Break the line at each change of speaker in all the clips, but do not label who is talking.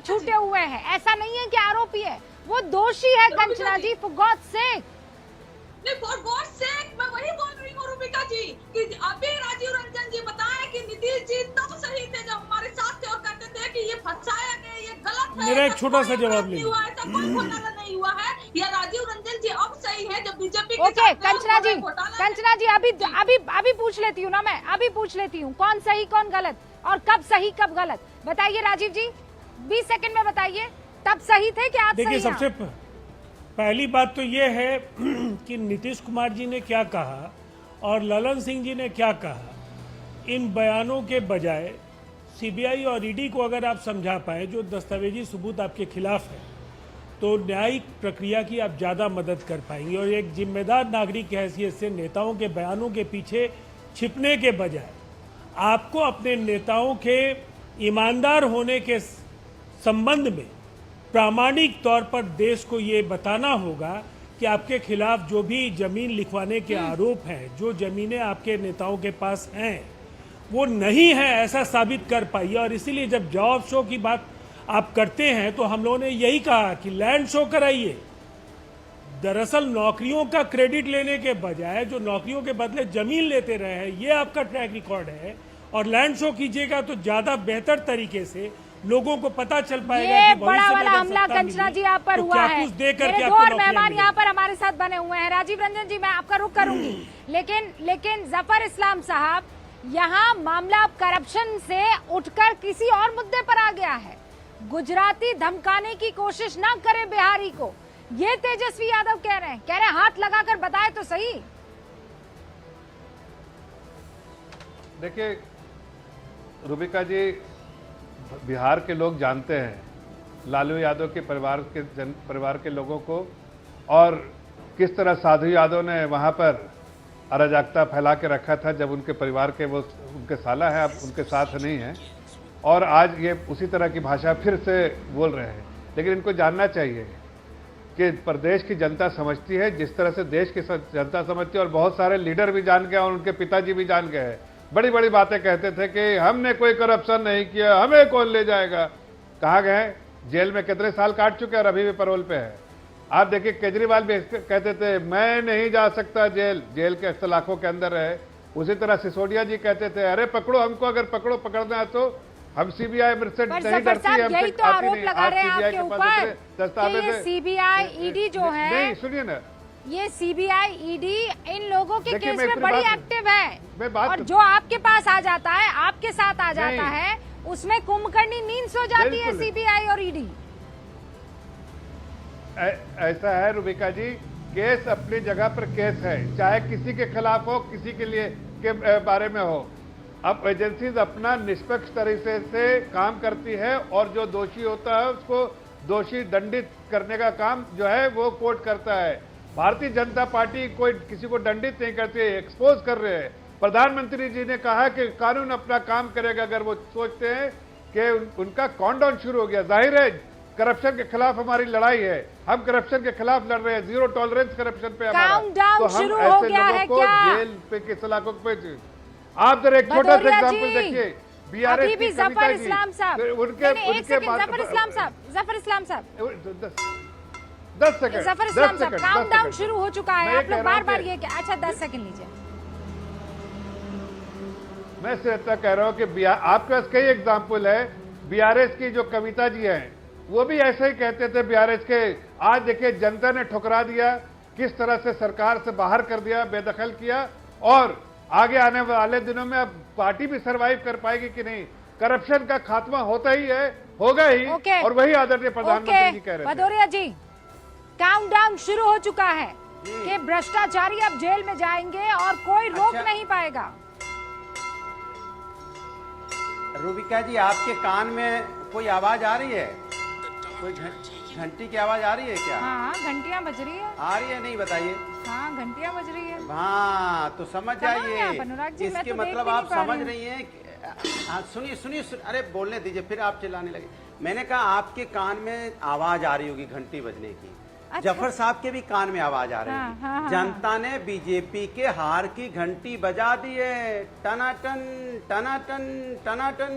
छूटे हुए हैं। ऐसा नहीं है कि आरोपी है, वो दोषी है कंचना जी, फॉर गॉड सेक।
नहीं, फॉर गॉड सेक मैं वही बोल रही हूँ रूबिका जी कि अभी राजीव रंजन जी बताए कि नीतीश जी तो सही थे जब हमारे साथ थे और कहते थे कि ये फंसाया गया, ये गलत है।
मेरा एक छोटा सा जवाब ले
हुआ, ऐसा कोई घोटाला नहीं हुआ है। या राजीव रंजन जी अब सही है जब बीजेपी
ओके कंचना जी, अभी पूछ लेती हूँ ना, मैं अभी पूछ लेती हूँ कौन सही कौन गलत और कब सही कब गलत। बताइए राजीव जी, 20 सेकंड में बताइए, तब सही थे कि आज सही
देखिए,
हैं?
सबसे पहली बात तो ये है कि नीतीश कुमार जी ने क्या कहा और ललन सिंह जी ने क्या कहा, इन बयानों के बजाय सीबीआई और ईडी को अगर आप समझा पाए जो दस्तावेजी सबूत आपके खिलाफ है, तो न्यायिक प्रक्रिया की आप ज़्यादा मदद कर पाएंगे। और एक जिम्मेदार नागरिक की हैसियत से नेताओं के बयानों के पीछे छिपने के बजाय आपको अपने नेताओं के ईमानदार होने के संबंध में प्रामाणिक तौर पर देश को ये बताना होगा कि आपके खिलाफ जो भी जमीन लिखवाने के आरोप हैं, जो जमीनें आपके नेताओं के पास हैं वो नहीं है, ऐसा साबित कर पाइए। और इसीलिए जब जॉब शो की बात आप करते हैं तो हम लोगों ने यही कहा कि लैंड शो कराइए। दरअसल नौकरियों का क्रेडिट लेने के बजाय जो नौकरियों के बदले जमीन लेते रहे हैं, ये आपका ट्रैक रिकॉर्ड है। और लैंड शो कीजिएगा तो ज्यादा बेहतर तरीके से लोगों को पता चल पाएगा
ये
कि
बड़ा वाला हमला कंचना जी आप पर हुआ है। मेरे दो और मेहमान यहाँ पर हमारे साथ बने हुए हैं। राजीव रंजन जी, मैं आपका रुख करूंगी, लेकिन जफर इस्लाम साहब, यहाँ मामला करप्शन से उठकर किसी और मुद्दे पर आ गया है। गुजराती धमकाने की कोशिश ना करे बिहारी को, ये तेजस्वी यादव कह रहे हैं हाथ लगाकर बताए तो सही।
देखिए रूबिका जी, बिहार के लोग जानते हैं लालू यादव के परिवार के लोगों को, और किस तरह साधु यादव ने वहां पर अराजकता फैला के रखा था जब उनके परिवार के वो उनके साला है, अब उनके साथ नहीं है, और आज ये उसी तरह की भाषा फिर से बोल रहे हैं। लेकिन इनको जानना चाहिए कि प्रदेश की जनता समझती है जिस तरह से देश की जनता समझती है, और बहुत सारे लीडर भी जान गए और उनके पिताजी भी जान गए हैं। बड़ी बड़ी बातें कहते थे कि हमने कोई करप्शन नहीं किया, हमें कौन ले जाएगा। कहाँ गए? जेल में कितने साल काट चुके हैं और अभी भी पैरोल पे है। आप देखिए केजरीवाल भी कहते थे मैं नहीं जा सकता जेल के सलाखों के अंदर है। उसी तरह सिसोदिया जी कहते थे अरे पकड़ो हमको, अगर पकड़ना है तो हम सीबीआई से नहीं डरती है,
यही तो आरोप लगा रहे हैं आपके ऊपर कि ये सीबीआई ईडी जो है,
नहीं सुनिए ना,
ये सीबीआई ईडी इन लोगों के केस में बड़ी एक्टिव है, और जो आपके पास आ जाता है, आपके साथ आ जाता है, उसमें कुंभकर्णी नींद सो जाती है सीबीआई और ईडी।
ऐसा है रूबिका जी, केस अपनी जगह पर केस है, चाहे किसी के खिलाफ हो, किसी के लिए के बारे में हो। अब एजेंसीज अपना निष्पक्ष तरीके से काम करती है और जो दोषी होता है उसको दोषी दंडित करने का काम जो है वो कोर्ट करता है। भारतीय जनता पार्टी कोई किसी को दंडित नहीं करती है, एक्सपोज कर रहे हैं। प्रधानमंत्री जी ने कहा कि कानून अपना काम करेगा अगर वो सोचते हैं कि उनका काउंटडाउन शुरू हो गया। जाहिर है करप्शन के खिलाफ हमारी लड़ाई है, हम करप्शन के खिलाफ लड़ रहे हैं, जीरो टॉलरेंस करप्शन पे हमारा। तो हम ऐसे लोगों को जेल पे के सलाखों पे आप जरा एक छोटा सा एग्जांपल देखिए।
अभी भी जफर इस्लाम साहब, उनके जफर इस्लाम साहब
10 सेकंड
जफर इस्लाम साहब, काउंटडाउन शुरू हो चुका है, आप लोग बार-बार ये अच्छा 10 सेकंड लीजिए।
मैं सिर्फ कह रहा हूँ कि आपके पास कई एग्जाम्पल है। बीआरएस की जो कविता जी हैं वो भी ऐसे ही कहते थे बीआरएस के। आज देखिए जनता ने ठुकरा दिया, किस तरह से सरकार से बाहर कर दिया, बेदखल किया, और आगे आने वाले दिनों में अब पार्टी भी सरवाइव कर पाएगी कि नहीं। करप्शन का खात्मा होता ही है, होगा ही, और वही आदरणीय प्रधानमंत्री जी कह रहे थे।
भदौरिया जी, काउंटडाउन शुरू हो चुका है कि भ्रष्टाचारी अब जेल में जाएंगे और कोई रोक नहीं पाएगा।
रूबिका जी, आपके कान में कोई आवाज आ रही है? कोई घंटी की आवाज आ रही है क्या?
हाँ, घंटियां बज रही है।
आ रही है? नहीं बताइए।
हाँ, घंटियां बज रही है।
हाँ, तो समझ जाइए इसके मतलब आप समझ रही हैं। हाँ, सुनिए, अरे बोलने दीजिए, फिर आप चिल्लाने लगे। मैंने कहा आपके कान में आवाज आ रही होगी घंटी बजने की। अच्छा। जफर साहब के भी कान में आवाज आ रही है। हाँ, जनता ने बीजेपी के हार की घंटी बजा दी है, टनाटन टनाटन टनाटन।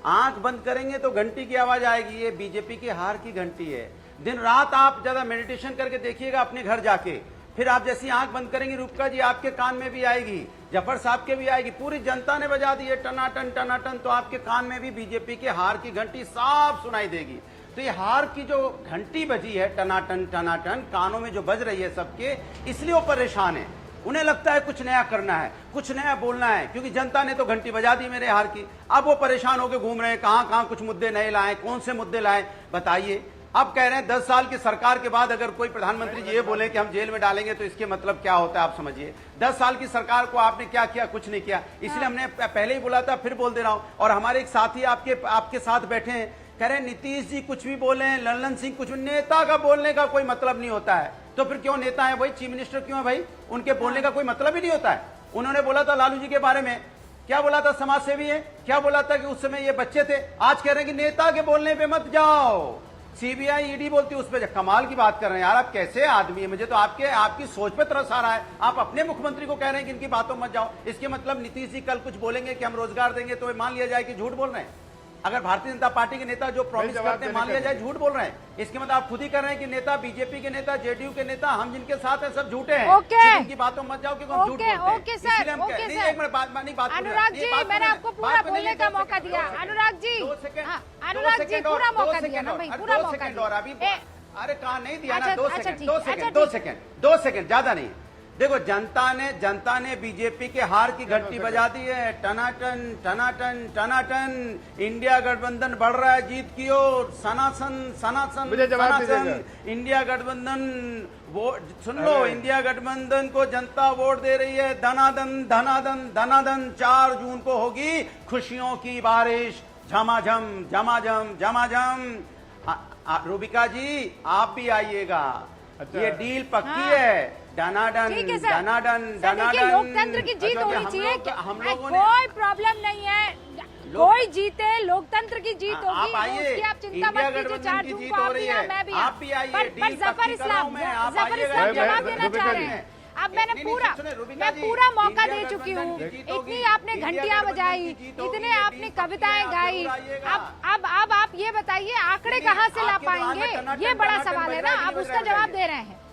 आंख बंद करेंगे तो घंटी की आवाज आएगी। ये बीजेपी की हार की घंटी है। दिन रात आप ज्यादा मेडिटेशन करके देखिएगा अपने घर जाके, फिर आप जैसी आंख बंद करेंगे रूपका जी आपके कान में भी आएगी, जफर साहब के भी आएगी, पूरी जनता ने बजा दी है टनाटन टनाटन, तो आपके कान में भी बीजेपी के हार की घंटी साफ सुनाई देगी। तो ये हार की जो घंटी बजी है टनाटन टनाटन कानों में जो बज रही है सबके, इसलिए वो परेशान है। उन्हें लगता है कुछ नया करना है, कुछ नया बोलना है, क्योंकि जनता ने तो घंटी बजा दी मेरे हार की। अब वो परेशान होकर घूम रहे हैं कहां कहां कुछ मुद्दे नए लाए, कौन से मुद्दे लाए बताइए। अब कह रहे हैं 10 साल की सरकार के बाद अगर कोई प्रधानमंत्री जी ये बोले कि हम जेल में डालेंगे तो इसके मतलब क्या होता है आप समझिए। 10 साल की सरकार को आपने क्या किया? कुछ नहीं किया। इसलिए हमने पहले ही बोला था, फिर बोल दे रहा हूं। और हमारे एक साथी आपके साथ बैठे हैं, कह रहे हैं नीतीश जी कुछ भी बोले, ललन सिंह कुछ भी, नेता का बोलने का कोई मतलब नहीं होता है। तो फिर क्यों नेता है भाई? चीफ मिनिस्टर क्यों है भाई? उनके बोलने का कोई मतलब ही नहीं होता है। उन्होंने बोला था लालू जी के बारे में, क्या बोला था? समाज सेवी है। क्या बोला था कि उस समय ये बच्चे थे। आज कह रहे हैं कि नेता के बोलने पे मत जाओ, सीबीआई ईडी बोलती उस पर। कमाल की बात कर रहे हैं यार, आप कैसे आदमी है? मुझे तो आपकी सोच पे तरस आ रहा है। आप अपने मुख्यमंत्री को कह रहे हैं कि इनकी बातों मत जाओ। इसके मतलब नीतीश जी कल कुछ बोलेंगे कि हम रोजगार देंगे तो मान लिया जाए कि झूठ बोल रहे हैं। अगर भारतीय जनता पार्टी के नेता जो प्रॉमिस करते हैं मान लिया जाए झूठ बोल रहे हैं, इसके मतलब आप खुद ही कर रहे हैं कि नेता, बीजेपी के नेता, जेडीयू के नेता, हम जिनके साथ हैं सब झूठे हैं। इनकी बातों मत जाओ क्योंकि हम झूठ बोलते हैं। इसलिए हम एक मिनट बात
अनुराग जी, मैंने आपको पूरा बोलने का मौका दिया। अनुराग जी, अनुराग जी पूरा मौका दिया ना भाई, पूरा मौका दिया।
और अभी अरे कहा नहीं दिया ना, 2 सेकंड ज्यादा नहीं। देखो जनता ने बीजेपी के हार की घंटी बजा दी है। टनाटन टनाटन टनाटन, इंडिया गठबंधन बढ़ रहा है जीत की ओर। सनातन सनातन सनातन, इंडिया गठबंधन वोट सुन लो, इंडिया गठबंधन को जनता वोट दे रही है। धनाधन धनाधन धनाधन, 4 जून को होगी खुशियों की बारिश, झमाझम झमाझम झमाझम। रूबिका जी आप भी आइएगा, ये डील पक्की है। डनाडन डनाडन डनाडन,
लोकतंत्र की जीत होनी चाहिए।
हम लोगों ने
कोई प्रॉब्लम नहीं है, कोई जीते, लोकतंत्र की जीत होगी।
आप आइए,
उसकी आप चिंता मत कीजिए। 4 जून को आप भी हैं, मैं भी,
आप भी आइए।
पर जफर इस्लाम जवाब देना चाह रहे हैं। अब मैंने पूरा मौका दे चुकी हूँ। इतनी आपने घंटियां बजाई, इतने आपने कविताएं गाई। अब आप ये बताइए आंकड़े कहाँ से ला पाएंगे? ये बड़ा सवाल है ना, आप उसका जवाब दे रहे हैं।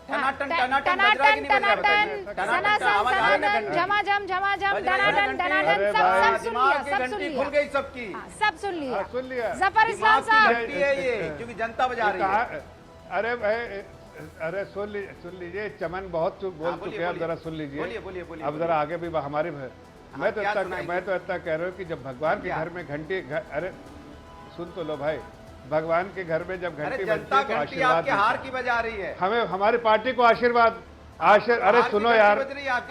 टनाटन
टनाटन टनाटन सनातन झमाझम झमाझम डनाडन डनाडन, सब सुन लिया, सब सुन लिया,
खुल गई सबकी,
सब सुन लिया। जफर इस्लाम साहब
है ये, क्योंकि जनता बजा रही है।
अरे भाई, अरे सुन लीजिए, चमन बहुत बोल चुके हैं, अब जरा सुन लीजिए। अब जरा आगे भी हमारी मैं तो इतना कह रहा हूँ कि जब भगवान के घर में घंटी, अरे सुन तो लो भाई, भगवान के घर में जब घंटी बजती है तो आशीर्वाद
हार की बजा रही है।
हमें हमारी पार्टी को आशीर्वाद अरे सुनो यार,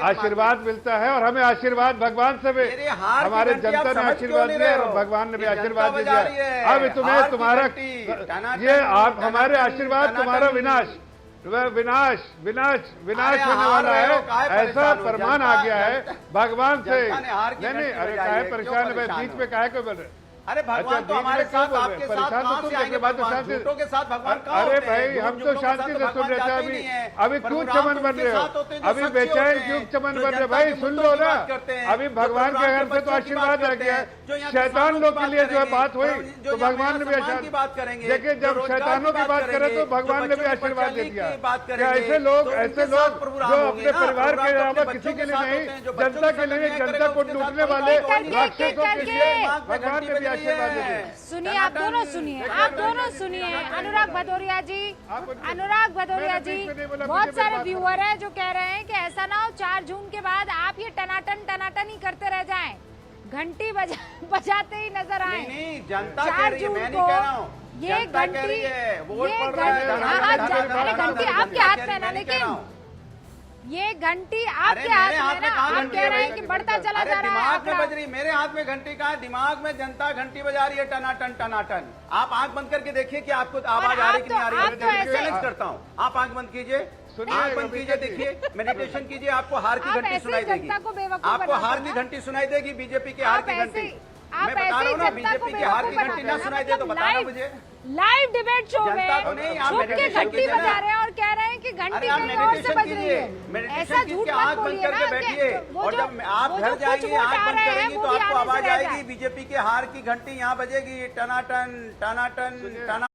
आशीर्वाद मिलता है और हमें आशीर्वाद भगवान से भी, हमारे जनता ने आशीर्वाद दिया और भगवान ने भी आशीर्वाद दिया। अब तुम्हें तुम्हारा ये आप हमारे आशीर्वाद तुम्हारा विनाश विनाश विनाश विनाश होने वाला है, ऐसा फरमान आ गया है भगवान से। नहीं अरे काहे परेशान है, बीच में काहे को बोल रहे?
अरे भगवान तो हमारे साथ, आपके साथ कहां से आएंगे? झूठों के साथ भगवान कहां
अरे भाई हम तो शांति से सुन रहे थे। अभी क्यों चमन बन रहे हो? अभी बेचैन क्यों चमन बन रहे? भाई सुन लो ना, अभी भगवान के घर से तो आशीर्वाद आ गया। शैतान लोग के लिए जो है बात हुई तो भगवान ने भी आशीर्वाद करेंगे। देखिए जब शैतानों की बात करे तो भगवान ने भी आशीर्वाद दे दिया। ऐसे लोग जो अपने परिवार के अलावा किसी के लिए नहीं, जनता के लिए, जनता को लूटने वाले राक्षसों के लिए भगवान ने भी
सुनिए। आप दोनों सुनिए। अनुराग भदौरिया जी, बहुत सारे व्यूअर हैं जो कह रहे हैं कि ऐसा ना हो 4 जून के बाद आप ये टनाटन ही करते रह जाएं, घंटी बजाते ही नजर आए।
नहीं, जनता कह रही है, मैं नहीं कह रहा हूँ।
ये घंटी आपके हाथ में ना, लेकिन ये घंटी आपके हाथ में ना, आप कह रहे हैं कि बढ़ता चला जा रहा है।
दिमाग में बज रही, मेरे हाथ में घंटी कहाँ है? दिमाग में जनता घंटी बजा रही है टनाटन टनाटन। आप आंख बंद करके देखिए कि आपको आवाज आ रही कि नहीं आ रही है। चैलेंज करता हूँ, आप आंख बंद कीजिए, आंख बंद कीजिए, देखिए, मेडिटेशन कीजिए, आपको हार की घंटी सुनाई देगी। आपको हार की घंटी सुनाई देगी, बीजेपी की हार की घंटी।
आप
मैं बता रहा हूँ ना,
ऐसे ही जनता को
बीजेपी की हार की
बेवकूफ
घंटी ना
बनाते
सुनाई
हैं।
दे तो
मतलब
बताना मुझे।
लाइव डिबेट शो
जनता को
में
नहीं, आप
छुप के
meditation
घंटी
कीजिए
बजा
ना।
रहे हैं और कह रहे हैं कि घंटी
अरे आप
कहीं और से
मेडिटेशन
बज रही
कीजिए,
है।
मेडिटेशन
ऐसा झूठ
कीजिए,
मत
आंख बंद
बोलिए ना
करके
कि
बैठिए,
वो
और
जो-
जब आप
वो
घर
जो कुछ
जाएंगे,
वोट
आंख
आ
बंद
रहे हैं,
करेंगी
वो
तो
भी
आपको
आने से
आवाज
रह
आएगी,
जाए।
बीजेपी के हार की घंटी यहाँ बजेगी, टनाटन टनाटन टना।